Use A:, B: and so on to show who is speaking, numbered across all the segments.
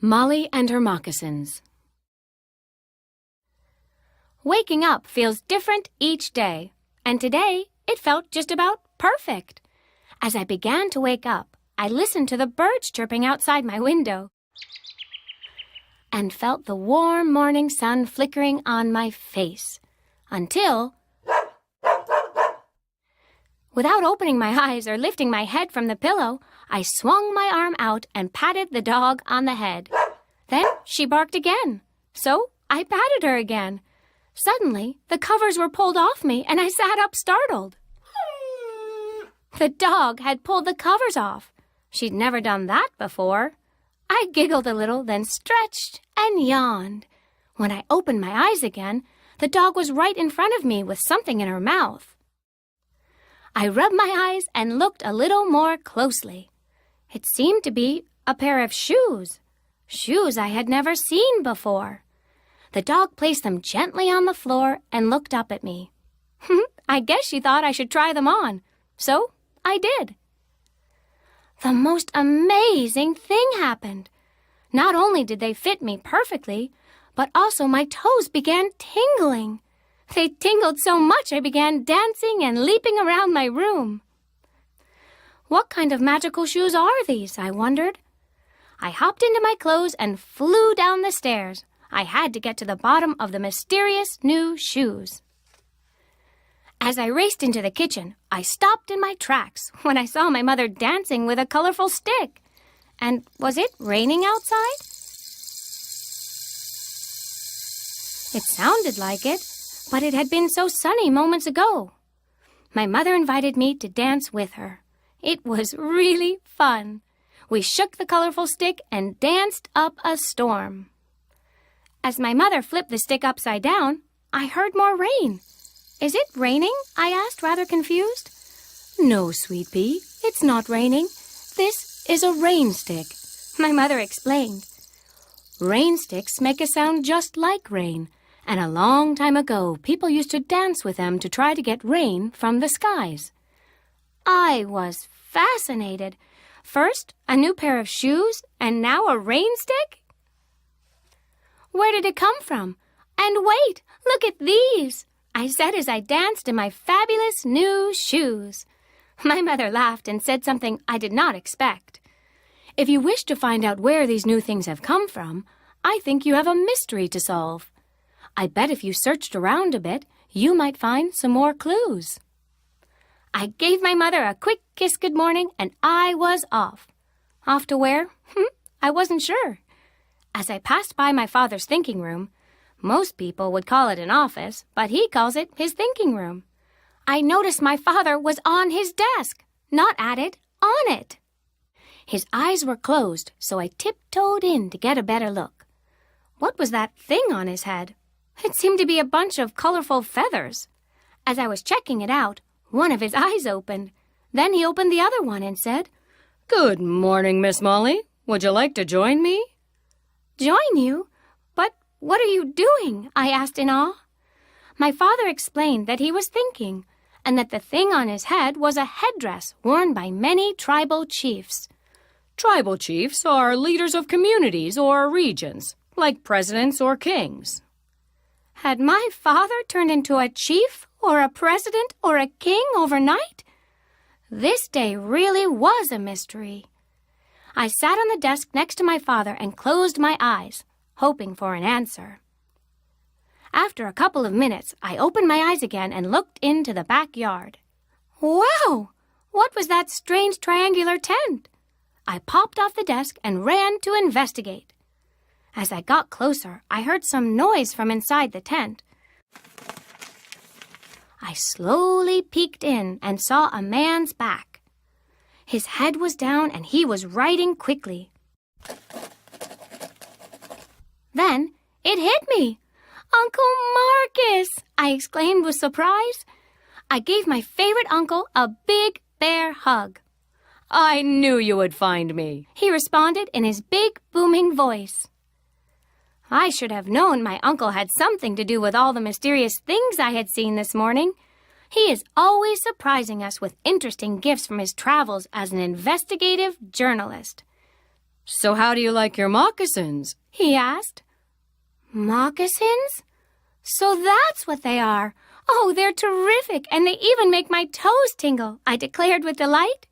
A: Molly and her moccasins. Waking up feels different each day, and today it felt just about perfect. As I began to wake up, I listened to the birds chirping outside my window and felt the warm morning sun flickering on my face until, without opening my eyes or lifting my head from the pillow, I swung my arm out and patted the dog on the head. Then she barked again, so I patted her again. Suddenly, the covers were pulled off me, and I sat up startled. The dog had pulled the covers off. She'd never done that before. I giggled a little, then stretched and yawned. When I opened my eyes again, the dog was right in front of me with something in her mouth. I rubbed my eyes and looked a little more closely. It seemed to be a pair of shoes I had never seen before. The dog placed them gently on the floor and looked up at me. I guess she thought I should try them on, so I did. The most amazing thing happened. Not only did they fit me perfectly, but also my toes began tingling. They tingled so much I began dancing and leaping around my room. What kind of magical shoes are these, I wondered. I hopped into my clothes and flew down the stairs. I had to get to the bottom of the mysterious new shoes. As I raced into the kitchen, I stopped in my tracks when I saw my mother dancing with a colorful stick. And was it raining outside? It sounded like it, but it had been so sunny moments ago. My mother invited me to dance with her. It was really fun. We shook the colorful stick and danced up a storm. As my mother flipped the stick upside down, I heard more rain. Is it raining? I asked, rather confused. No, sweet pea, it's not raining. This is a rain stick, my mother explained. Rain sticks make a sound just like rain, and a long time ago, people used to dance with them to try to get rain from the skies. I was fascinated. First, a new pair of shoes, and now a rain stick? Where did it come from? And wait, look at these, I said as I danced in my fabulous new shoes. My mother laughed and said something I did not expect. If you wish to find out where these new things have come from, I think you have a mystery to solve. I bet if you searched around a bit, you might find some more clues. I gave my mother a quick kiss good morning, and I was off. Off to where? I wasn't sure. As I passed by my father's thinking room, most people would call it an office, but he calls it his thinking room. I noticed my father was on his desk, not at it, on it. His eyes were closed, so I tiptoed in to get a better look. What was that thing on his head? It seemed to be a bunch of colorful feathers. As I was checking it out, one of his eyes opened. Then he opened the other one and said, "Good morning, Miss Molly. Would you like to join me?" "Join you? But what are you doing?" I asked in awe. My father explained that he was thinking, and that the thing on his head was a headdress worn by many tribal chiefs. Tribal chiefs are leaders of communities or regions, like presidents or kings. Had my father turned into a chief or a president or a king overnight? This day really was a mystery. I sat on the desk next to my father and closed my eyes, hoping for an answer. After a couple of minutes, I opened my eyes again and looked into the backyard. Wow! What was that strange triangular tent? I popped off the desk and ran to investigate. As I got closer, I heard some noise from inside the tent. I slowly peeked in and saw a man's back. His head was down and he was writing quickly. Then it hit me. "Uncle Marcus!" I exclaimed with surprise. I gave my favorite uncle a big bear hug. "I knew you would find me," he responded in his big booming voice. I should have known my uncle had something to do with all the mysterious things I had seen this morning. He is always surprising us with interesting gifts from his travels as an investigative journalist. "So how do you like your moccasins?" he asked. "Moccasins? So that's what they are. Oh, they're terrific, and they even make my toes tingle," I declared with delight.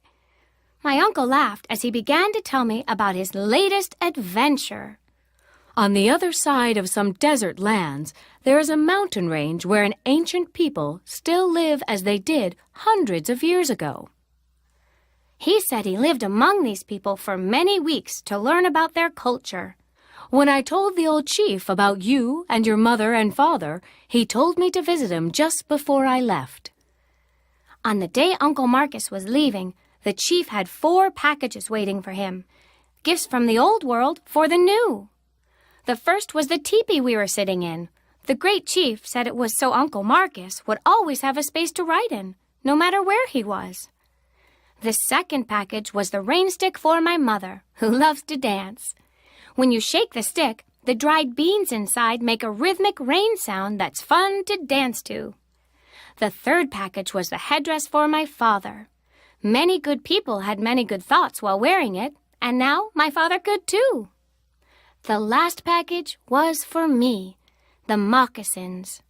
A: My uncle laughed as he began to tell me about his latest adventure. On the other side of some desert lands, there is a mountain range where an ancient people still live as they did hundreds of years ago. He said he lived among these people for many weeks to learn about their culture. When I told the old chief about you and your mother and father, he told me to visit him just before I left. On the day Uncle Marcus was leaving, the chief had 4 packages waiting for him, gifts from the old world for the new. The first was the teepee we were sitting in. The great chief said it was so Uncle Marcus would always have a space to write in, no matter where he was. The second package was the rain stick for my mother, who loves to dance. When you shake the stick, the dried beans inside make a rhythmic rain sound that's fun to dance to. The third package was the headdress for my father. Many good people had many good thoughts while wearing it, and now my father could too. The last package was for me, the moccasins.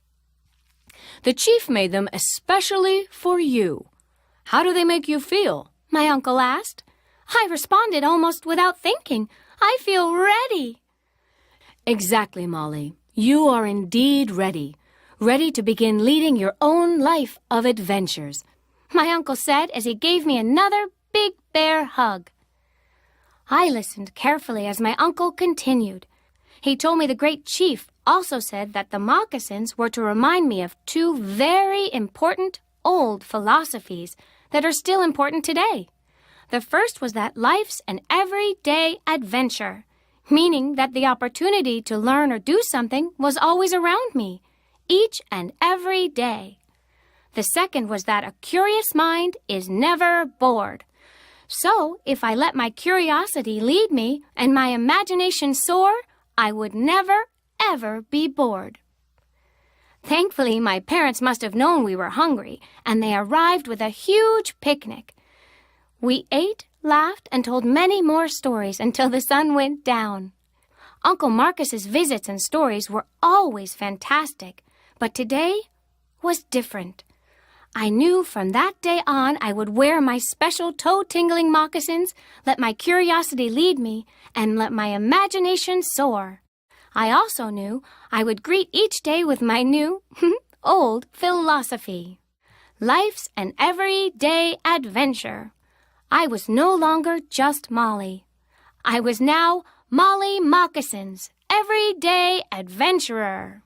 A: The chief made them especially for you. How do they make you feel? My uncle asked. I responded almost without thinking. I feel ready. Exactly, Molly. You are indeed ready. Ready to begin leading your own life of adventures, my uncle said as he gave me another big bear hug. I listened carefully as my uncle continued. He told me the great chief also said that the moccasins were to remind me of 2 very important old philosophies that are still important today. The first was that life's an everyday adventure, meaning that the opportunity to learn or do something was always around me, each and every day. The second was that a curious mind is never bored. So, if I let my curiosity lead me and my imagination soar, I would never, ever be bored. Thankfully, my parents must have known we were hungry, and they arrived with a huge picnic. We ate, laughed, and told many more stories until the sun went down. Uncle Marcus's visits and stories were always fantastic, but today was different. I knew from that day on I would wear my special toe-tingling moccasins, let my curiosity lead me, and let my imagination soar. I also knew I would greet each day with my new, old philosophy. Life's an everyday adventure. I was no longer just Molly. I was now Molly Moccasins, everyday adventurer.